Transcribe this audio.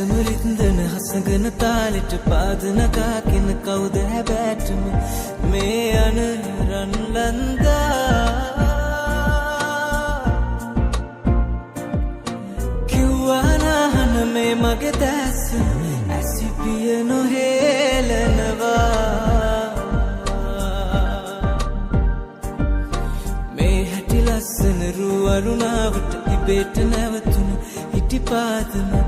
ඇසමරින්දන හසගන තාලෙට පාදනකාගෙන කවුද හැබැටම මේ යන රන්ලන්දා කිව්වානහන මේ මගේ දැස ඇසිපිය නොහේලනවා මේ හැටි ලස්සන රුවරුණාවට ඉබේට නැවතුණු හිටි පාදම